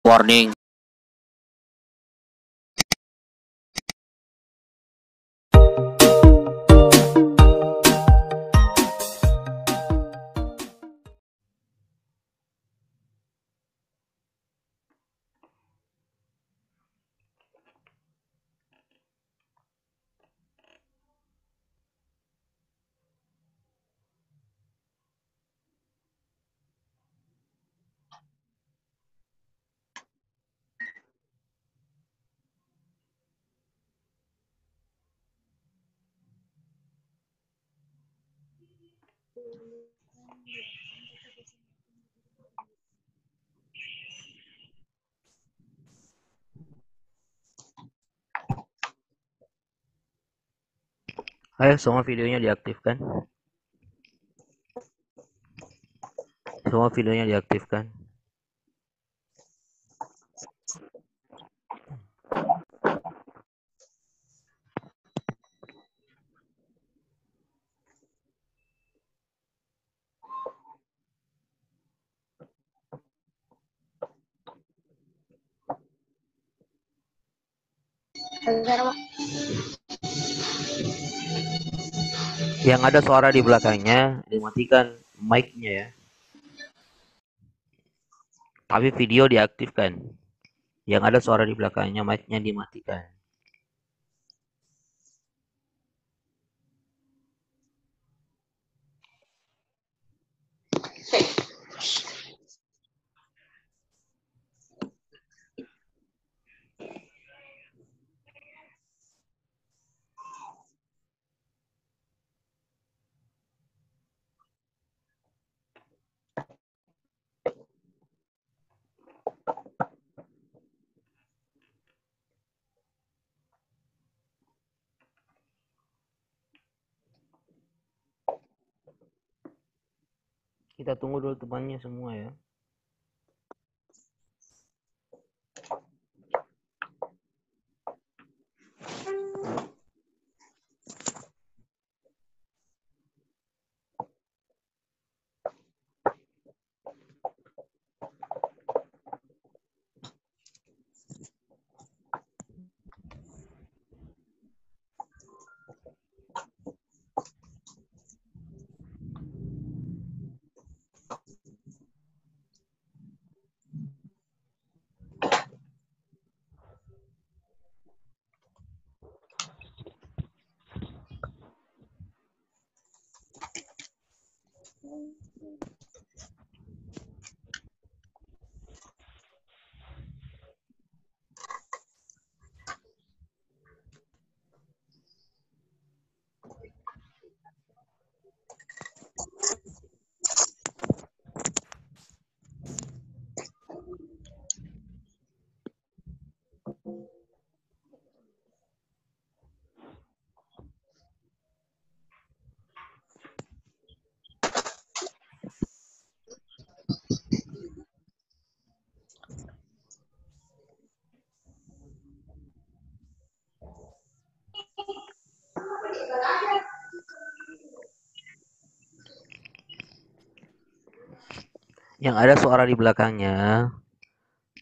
Warning. Ayo semua videonya diaktifkan. Semua videonya diaktifkan. Yang ada suara di belakangnya dimatikan mic-nya ya. Tapi video diaktifkan. Yang ada suara di belakangnya mic-nya dimatikan. Kita tunggu dulu temannya semua ya. Yang ada suara di belakangnya,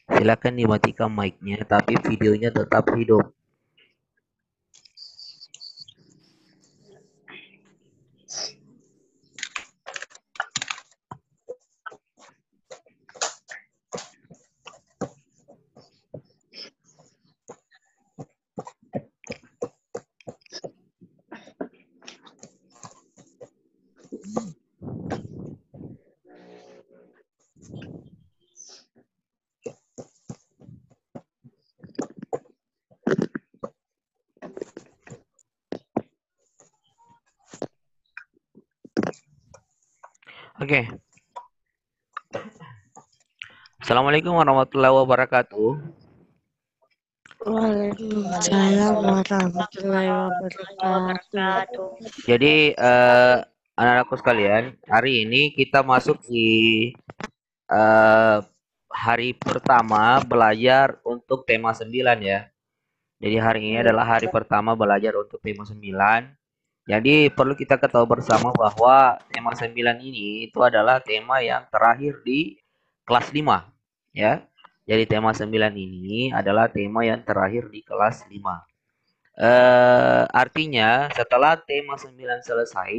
silakan dimatikan mic-nya, tapi videonya tetap hidup. Oke. Assalamualaikum warahmatullahi wabarakatuh. Waalaikumsalam warahmatullahi wabarakatuh. Jadi anak-anakku sekalian, hari ini kita masuk di hari pertama belajar untuk tema 9 ya. Jadi hari ini adalah hari pertama belajar untuk tema 9. Jadi perlu kita ketahui bersama bahwa tema 9 ini itu adalah tema yang terakhir di kelas 5 ya. Jadi tema 9 ini adalah tema yang terakhir di kelas 5. Artinya setelah tema 9 selesai,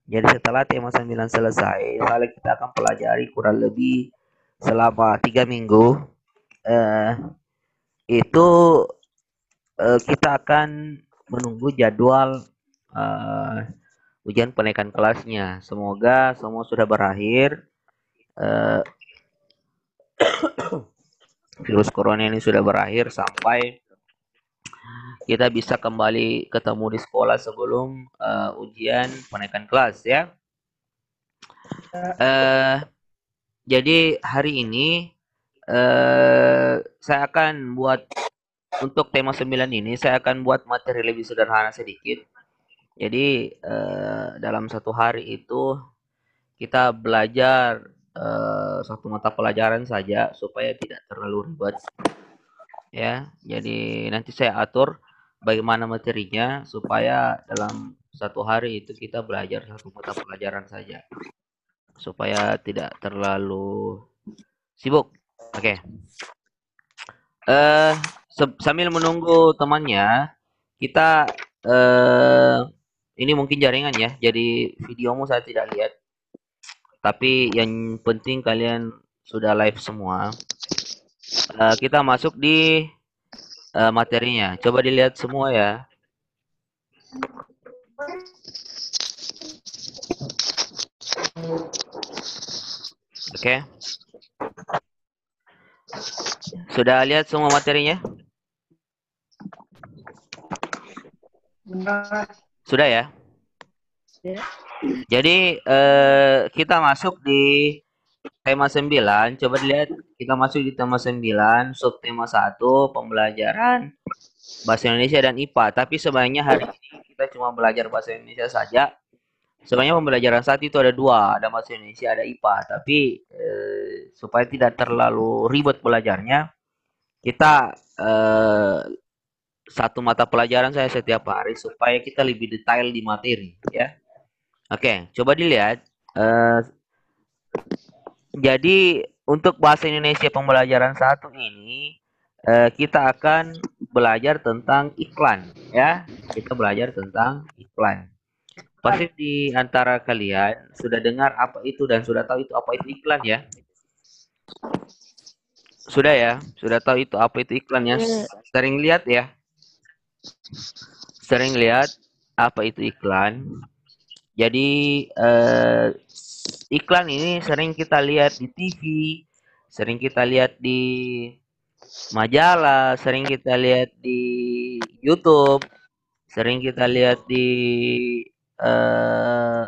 jadi setelah tema 9 selesai, lalu kita akan pelajari kurang lebih selama 3 minggu. Eh, itu kita akan menunggu jadwal ujian penaikan kelasnya. Semoga semua sudah berakhir. Eh, virus corona ini sudah berakhir sampai kita bisa kembali ketemu di sekolah sebelum ujian penaikan kelas ya. Jadi hari ini saya akan buat untuk tema 9 ini saya akan buat materi lebih sederhana sedikit. Jadi dalam satu hari itu kita belajar satu mata pelajaran saja supaya tidak terlalu ribet. Ya, jadi nanti saya atur bagaimana materinya supaya dalam satu hari itu kita belajar satu mata pelajaran saja supaya tidak terlalu sibuk. Oke. Sambil menunggu temannya, kita ini mungkin jaringan ya. Jadi videomu saya tidak lihat. Tapi yang penting kalian sudah live semua. Kita masuk di materinya. Coba dilihat semua ya. Oke. Sudah lihat semua materinya? Sudah ya? Jadi kita masuk di tema 9. Coba dilihat, kita masuk di tema 9, subtema 1, pembelajaran bahasa Indonesia dan IPA. Tapi sebenarnya hari ini kita cuma belajar bahasa Indonesia saja. Sebenarnya pembelajaran saat itu ada dua, ada bahasa Indonesia, ada IPA. Tapi supaya tidak terlalu ribet belajarnya, kita satu mata pelajaran saya setiap hari supaya kita lebih detail di materi, ya. Oke, coba dilihat. Jadi untuk bahasa Indonesia pembelajaran satu ini kita akan belajar tentang iklan, ya. Kita belajar tentang iklan. Pasti di antara kalian sudah dengar apa itu dan sudah tahu itu apa itu iklan ya? Sudah ya? Sudah tahu itu apa itu iklan ya? Sering lihat ya? Sering lihat apa itu iklan? Jadi iklan ini sering kita lihat di TV, sering kita lihat di majalah, sering kita lihat di YouTube, sering kita lihat di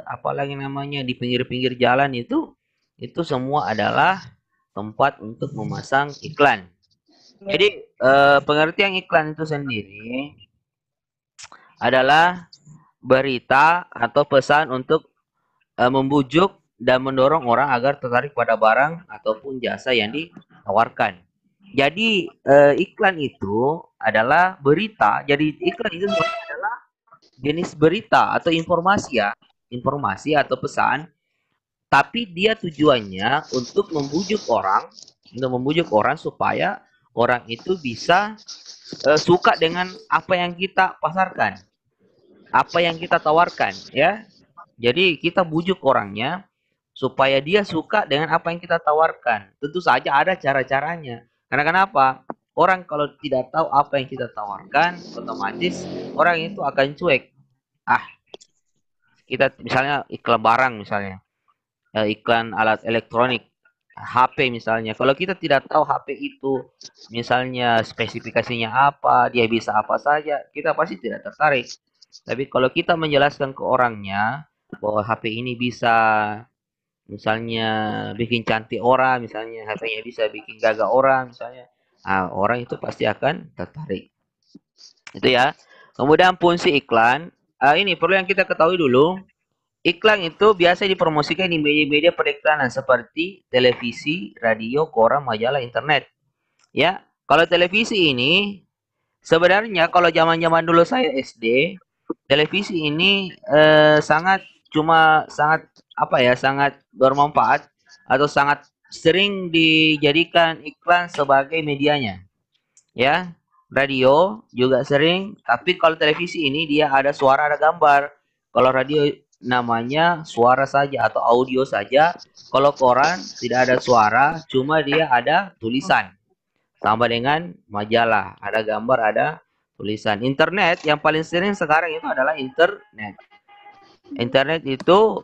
apa lagi namanya di pinggir-pinggir jalan itu semua adalah tempat untuk memasang iklan. Jadi pengertian iklan itu sendiri adalah berita atau pesan untuk membujuk dan mendorong orang agar tertarik pada barang ataupun jasa yang ditawarkan. Jadi iklan itu adalah berita. Jadi iklan itu adalah jenis berita atau informasi ya, informasi atau pesan. Tapi dia tujuannya untuk membujuk orang supaya orang itu bisa suka dengan apa yang kita pasarkan, apa yang kita tawarkan, ya. Jadi kita bujuk orangnya supaya dia suka dengan apa yang kita tawarkan. Tentu saja ada cara-caranya. Karena kenapa? Orang kalau tidak tahu apa yang kita tawarkan, otomatis orang itu akan cuek. Ah, kita misalnya iklan barang misalnya, iklan alat elektronik, HP misalnya. Kalau kita tidak tahu HP itu misalnya spesifikasinya apa, dia bisa apa saja, kita pasti tidak tertarik. Tapi kalau kita menjelaskan ke orangnya bahwa HP ini bisa misalnya bikin cantik orang, misalnya HP-nya bisa bikin gagah orang, misalnya, orang itu pasti akan tertarik. Itu ya. Kemudian fungsi iklan, ini perlu yang kita ketahui dulu. Iklan itu biasa dipromosikan di media-media periklanan seperti televisi, radio, koran, majalah, internet. Ya, kalau televisi ini sebenarnya kalau zaman-zaman dulu saya SD, televisi ini sangat apa ya, sangat bermanfaat atau sangat sering dijadikan iklan sebagai medianya. Ya, radio juga sering, tapi kalau televisi ini dia ada suara, ada gambar. Kalau radio namanya suara saja atau audio saja. Kalau koran tidak ada suara, cuma dia ada tulisan. Sama dengan majalah, ada gambar, ada tulisan. Internet yang paling sering sekarang itu adalah internet. Internet itu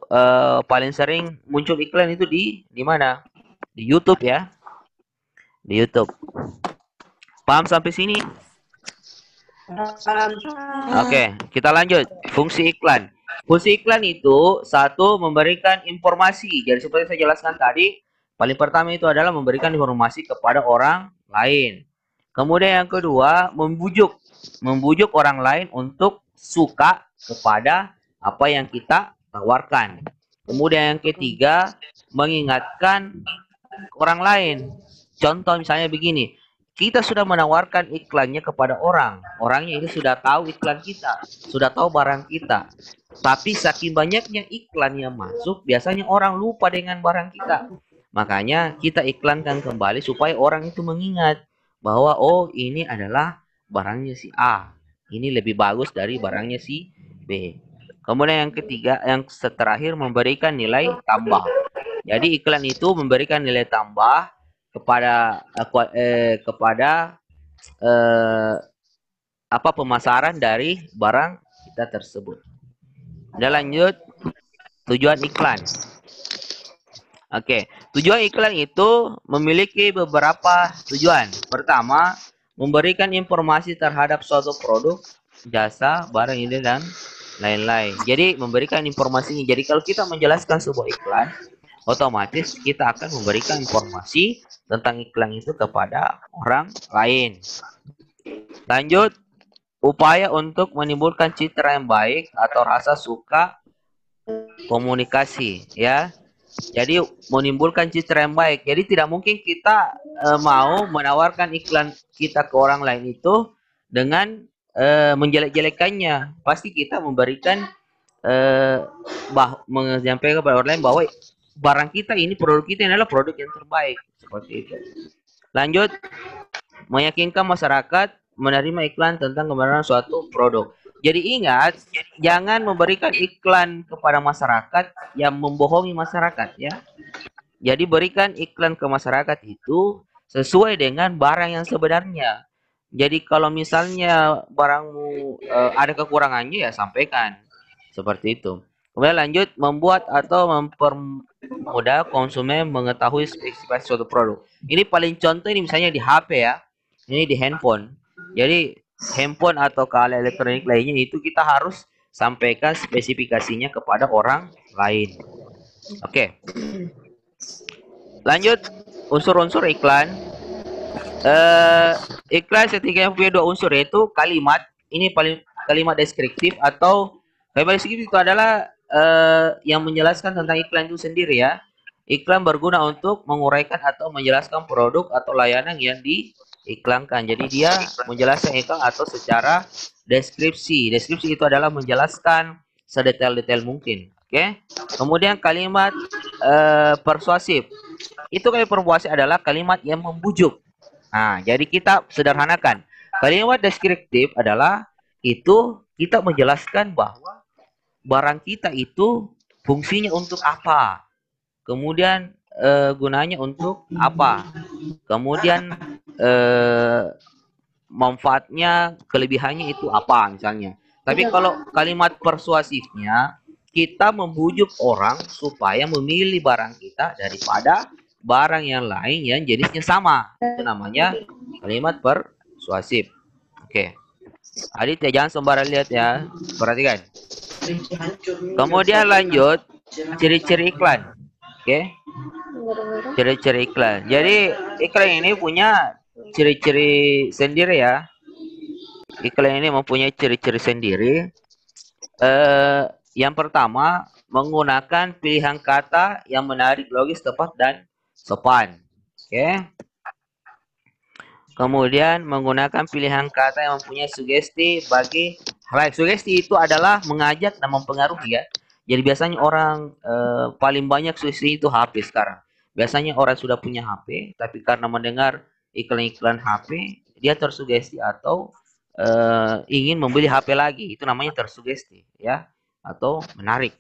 paling sering muncul iklan itu di mana? Di YouTube ya. Di YouTube. Paham sampai sini? Oke, kita lanjut. Fungsi iklan. Fungsi iklan itu satu memberikan informasi. Jadi seperti saya jelaskan tadi, paling pertama itu adalah memberikan informasi kepada orang lain. Kemudian yang kedua, membujuk orang lain untuk suka kepada apa yang kita tawarkan. Kemudian yang ketiga, mengingatkan orang lain. Contoh misalnya begini, kita sudah menawarkan iklannya kepada orang. Orangnya itu sudah tahu iklan kita, sudah tahu barang kita. Tapi saking banyaknya iklan yang masuk, biasanya orang lupa dengan barang kita. Makanya kita iklankan kembali supaya orang itu mengingat bahwa oh ini adalah barangnya si A. Ini lebih bagus dari barangnya si B. Kemudian yang ketiga, yang terakhir memberikan nilai tambah. Jadi iklan itu memberikan nilai tambah kepada apa pemasaran dari barang kita tersebut. Udah lanjut, tujuan iklan. Oke, tujuan iklan itu memiliki beberapa tujuan. Pertama, memberikan informasi terhadap suatu produk, jasa, barang ini dan lain-lain. Jadi memberikan informasinya. Jadi kalau kita menjelaskan sebuah iklan, otomatis kita akan memberikan informasi tentang iklan itu kepada orang lain. Lanjut, upaya untuk menimbulkan citra yang baik atau rasa suka komunikasi, ya. Jadi menimbulkan citra yang baik. Jadi tidak mungkin kita mau menawarkan iklan kita ke orang lain itu dengan menjelek-jelekannya. Pasti kita memberikan menyampaikan kepada orang lain bahwa barang kita ini, produk kita ini adalah produk yang terbaik. Seperti itu. Lanjut, meyakinkan masyarakat menerima iklan tentang kebenaran suatu produk. Jadi ingat, jangan memberikan iklan kepada masyarakat yang membohongi masyarakat ya. Jadi berikan iklan ke masyarakat itu sesuai dengan barang yang sebenarnya. Jadi kalau misalnya barangmu ada kekurangannya ya sampaikan. Seperti itu. Kemudian lanjut, membuat atau mempermudah konsumen mengetahui spesifikasi suatu produk. Ini paling contoh ini misalnya di HP ya. Ini di handphone. Jadi handphone atau ke alat elektronik lainnya itu kita harus sampaikan spesifikasinya kepada orang lain. Oke. Lanjut, unsur-unsur iklan. Iklan setidaknya punya dua unsur, yaitu kalimat. Ini paling kalimat deskriptif atau kalimat deskriptif itu adalah yang menjelaskan tentang iklan itu sendiri ya. Iklan berguna untuk menguraikan atau menjelaskan produk atau layanan yang diiklankan. Jadi dia menjelaskan iklan atau secara deskripsi. Deskripsi itu adalah menjelaskan sedetail-detail mungkin. Oke. Kemudian kalimat persuasif. Itu kalimat persuasif adalah kalimat yang membujuk. Nah, jadi kita sederhanakan. Kalimat deskriptif adalah itu kita menjelaskan bahwa barang kita itu fungsinya untuk apa. Kemudian gunanya untuk apa. Kemudian manfaatnya, kelebihannya itu apa misalnya. Tapi kalau kalimat persuasifnya, kita membujuk orang supaya memilih barang kita daripada barang yang lain yang jenisnya sama. Itu namanya kalimat persuasif. Oke. Adit ya, jangan sembarang lihat ya. Perhatikan. Kemudian lanjut, ciri-ciri iklan. Oke. Ciri-ciri iklan. Jadi iklan ini punya ciri-ciri sendiri ya. Iklan ini mempunyai ciri-ciri sendiri. Yang pertama, menggunakan pilihan kata yang menarik, logis, tepat, dan sopan. Oke. Kemudian menggunakan pilihan kata yang mempunyai sugesti bagi hal. Sugesti itu adalah mengajak dan mempengaruhi ya. Jadi biasanya orang paling banyak sugesti itu HP sekarang. Biasanya orang sudah punya HP, tapi karena mendengar iklan-iklan HP, dia tersugesti atau ingin membeli HP lagi. Itu namanya tersugesti, ya, atau menarik.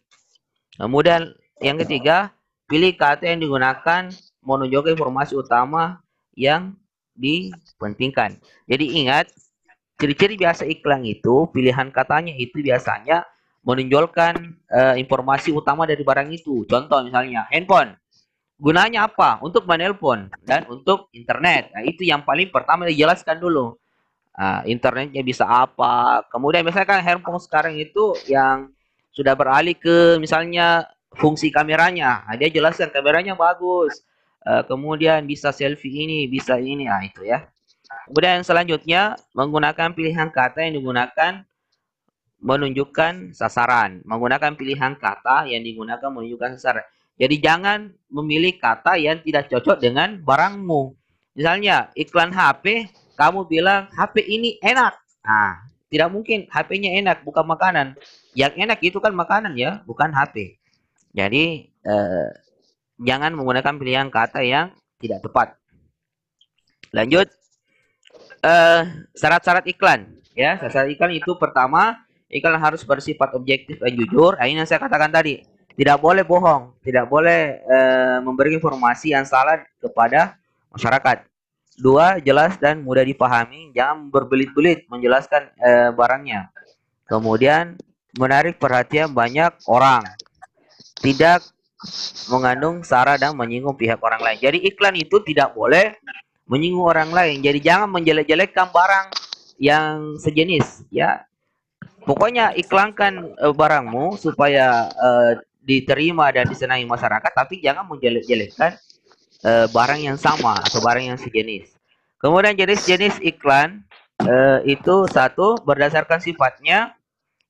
Kemudian yang ketiga, pilih kata yang digunakan menunjukkan informasi utama yang dipentingkan. Jadi ingat, ciri-ciri biasa iklan itu, pilihan katanya itu biasanya menonjolkan informasi utama dari barang itu. Contoh misalnya, handphone. Gunanya apa? Untuk menelpon dan untuk internet. Nah, itu yang paling pertama dijelaskan dulu. Internetnya bisa apa. Kemudian misalnya kan handphone sekarang itu yang sudah beralih ke misalnya fungsi kameranya. Dia jelaskan kameranya bagus. Kemudian bisa selfie ini, bisa ini. Nah, itu ya. Kemudian selanjutnya menggunakan pilihan kata yang digunakan menunjukkan sasaran. Menggunakan pilihan kata yang digunakan menunjukkan sasaran. Jadi jangan memilih kata yang tidak cocok dengan barangmu. Misalnya iklan HP, kamu bilang HP ini enak. Nah, tidak mungkin HP-nya enak, bukan makanan. Yang enak itu kan makanan ya, bukan HP. Jadi jangan menggunakan pilihan kata yang tidak tepat. Lanjut, syarat-syarat iklan. Ya, syarat iklan itu pertama, iklan harus bersifat objektif dan jujur. Ini yang saya katakan tadi, tidak boleh bohong, tidak boleh memberi informasi yang salah kepada masyarakat. Dua, jelas dan mudah dipahami, jangan berbelit-belit menjelaskan barangnya. Kemudian menarik perhatian banyak orang, tidak mengandung sara dan menyinggung pihak orang lain. Jadi iklan itu tidak boleh menyinggung orang lain. Jadi jangan menjelek-jelekkan barang yang sejenis, ya. Pokoknya iklankan barangmu supaya diterima dan disenangi masyarakat, tapi jangan menjelek-jelekkan barang yang sama atau barang yang sejenis. Kemudian jenis-jenis iklan itu satu, berdasarkan sifatnya.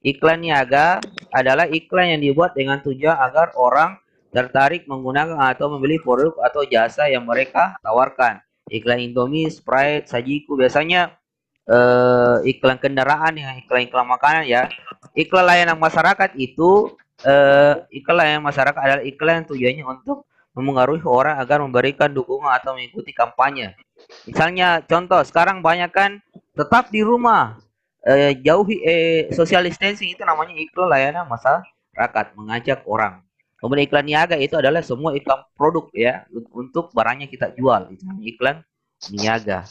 Iklan niaga adalah iklan yang dibuat dengan tujuan agar orang tertarik menggunakan atau membeli produk atau jasa yang mereka tawarkan. Iklan Indomie, Sprite, Sajiku biasanya iklan kendaraan yang iklan-iklan makanan ya. Iklan layanan masyarakat itu iklan layanan masyarakat adalah iklan yang tujuannya untuk memengaruhi orang agar memberikan dukungan atau mengikuti kampanye. Misalnya contoh sekarang banyak kan tetap di rumah, jauhi social distancing, itu namanya iklan layanan masyarakat, mengajak orang. Kemudian iklan niaga itu adalah semua iklan produk ya untuk barangnya kita jual, itu namanya iklan niaga.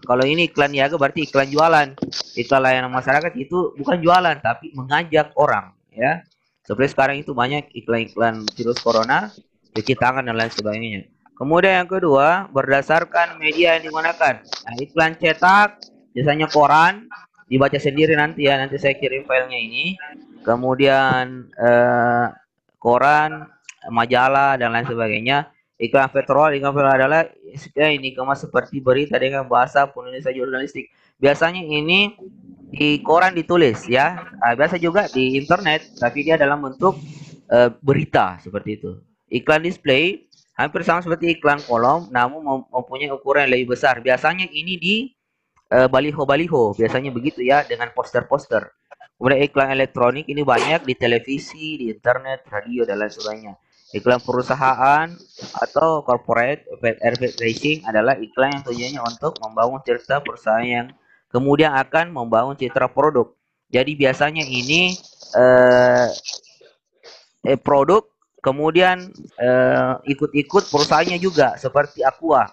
Kalau ini iklan niaga berarti iklan jualan. Iklan layanan masyarakat itu bukan jualan tapi mengajak orang ya. Seperti sekarang itu banyak iklan-iklan virus corona, cuci tangan dan lain sebagainya. Kemudian yang kedua, berdasarkan media yang digunakan. Nah, iklan cetak biasanya koran, dibaca sendiri nanti ya, nanti saya kirim filenya ini. Kemudian koran, majalah dan lain sebagainya. Iklan petrol adalah ini kemas seperti berita dengan bahasa penulisan jurnalistik. Biasanya ini di koran ditulis ya, biasa juga di internet, tapi dia dalam bentuk berita seperti itu. Iklan display hampir sama seperti iklan kolom, namun mempunyai ukuran yang lebih besar. Biasanya ini di baliho-baliho, biasanya begitu ya, dengan poster-poster. Kemudian iklan elektronik ini banyak di televisi, di internet, radio dan lain sebagainya. Iklan perusahaan atau corporate advertising adalah iklan yang tujuannya untuk membangun cerita perusahaan yang kemudian akan membangun citra produk. Jadi biasanya ini produk kemudian ikut-ikut perusahaannya juga, seperti Aqua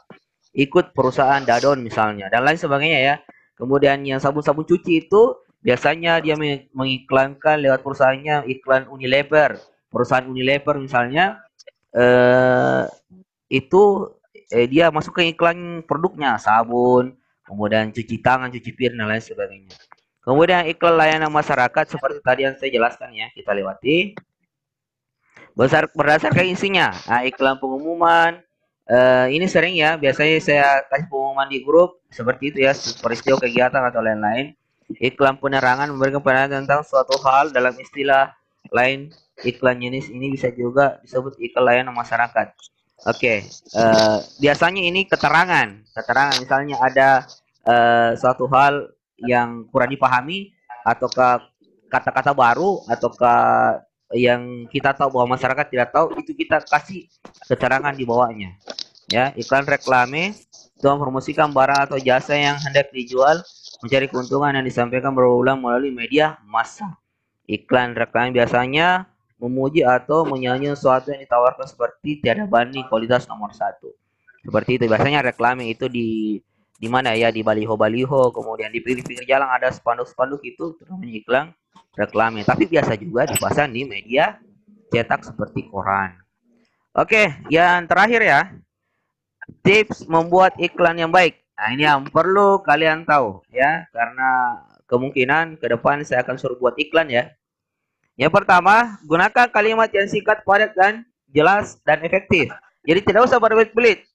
ikut perusahaan Dadon misalnya dan lain sebagainya ya. Kemudian yang sabun-sabun cuci itu biasanya dia mengiklankan lewat perusahaannya, iklan Unilever. Perusahaan Unilever misalnya itu dia masuk ke iklan produknya, sabun, kemudian cuci tangan, cuci piring dan lain sebagainya. Kemudian iklan layanan masyarakat seperti tadi yang saya jelaskan ya, kita lewati. Berdasarkan isinya, nah, iklan pengumuman, ini sering ya, biasanya saya kasih pengumuman di grup seperti itu ya, peristiwa kegiatan atau lain-lain. Iklan penerangan memberikan penerangan tentang suatu hal, dalam istilah lain iklan jenis ini bisa juga disebut iklan layanan masyarakat. Oke, biasanya ini keterangan misalnya ada suatu hal yang kurang dipahami ataukah kata-kata baru ataukah yang kita tahu bahwa masyarakat tidak tahu, itu kita kasih keterangan di bawahnya. Ya, iklan reklame itu mempromosikan barang atau jasa yang hendak dijual, mencari keuntungan yang disampaikan berulang melalui media massa. Iklan reklame biasanya memuji atau menyanyi sesuatu yang ditawarkan seperti tiada banding kualitas nomor satu. Seperti itu biasanya reklame itu di mana ya, di baliho-baliho, kemudian di pinggir-pinggir jalan ada spanduk-spanduk, itu namanya iklan reklame. Tapi biasa juga dipasang di media cetak seperti koran. Oke, yang terakhir ya, tips membuat iklan yang baik. Nah, ini yang perlu kalian tahu ya, karena kemungkinan ke depan saya akan suruh buat iklan ya. Yang pertama, gunakan kalimat yang singkat, padat, dan jelas dan efektif. Jadi tidak usah berbelit-belit.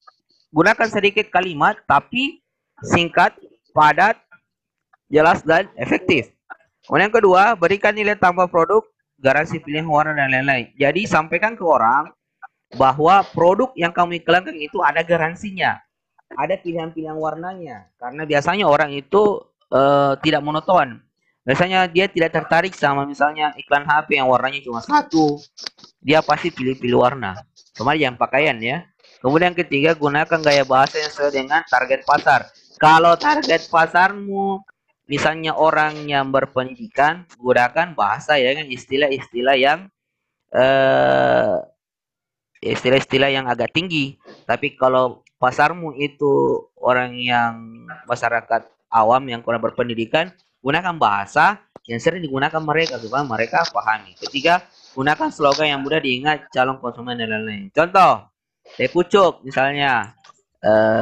Gunakan sedikit kalimat tapi singkat, padat, jelas, dan efektif. Kemudian yang kedua, berikan nilai tambah produk, garansi pilihan warna, dan lain-lain. Jadi sampaikan ke orang bahwa produk yang kamu iklankan itu ada garansinya, ada pilihan-pilihan warnanya. Karena biasanya orang itu tidak monoton. Biasanya dia tidak tertarik sama misalnya iklan HP yang warnanya cuma satu. Dia pasti pilih-pilih warna. Kemudian yang pakaian ya. Kemudian ketiga, gunakan gaya bahasa yang sesuai dengan target pasar. Kalau target pasarmu misalnya orang yang berpendidikan, gunakan bahasa ya kan, istilah-istilah yang eh, istilah-istilah yang agak tinggi. Tapi kalau pasarmu itu orang yang masyarakat awam yang kurang berpendidikan, gunakan bahasa yang sering digunakan mereka supaya mereka pahami. Ketiga, gunakan slogan yang mudah diingat calon konsumen dan lain-lain. Contoh, teh pucuk misalnya,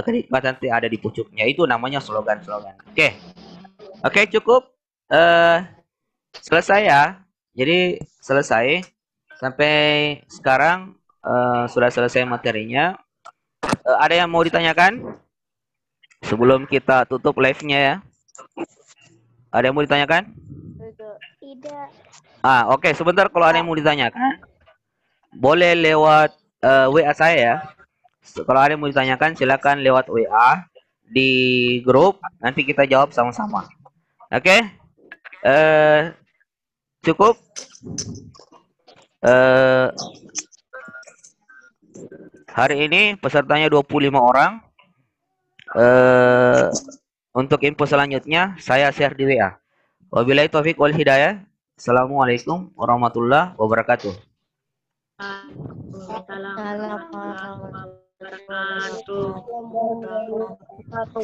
kenikmatan teh ada di pucuknya, itu namanya slogan-slogan. Oke, cukup. Eh, Selesai ya. Jadi selesai. Sampai sekarang sudah selesai materinya. Ada yang mau ditanyakan sebelum kita tutup live-nya ya? Ada yang mau ditanyakan? Tidak. Oke. Sebentar, kalau ada yang mau ditanyakan, boleh lewat WA saya ya. Kalau ada yang mau ditanyakan, silakan lewat WA di grup. Nanti kita jawab sama-sama. Oke? Cukup? Hari ini pesertanya 25 orang. Untuk info selanjutnya saya share di WA. Wabillahi taufik wal hidayah. Assalamualaikum warahmatullahi wabarakatuh. Assalamualaikum warahmatullahi wabarakatuh.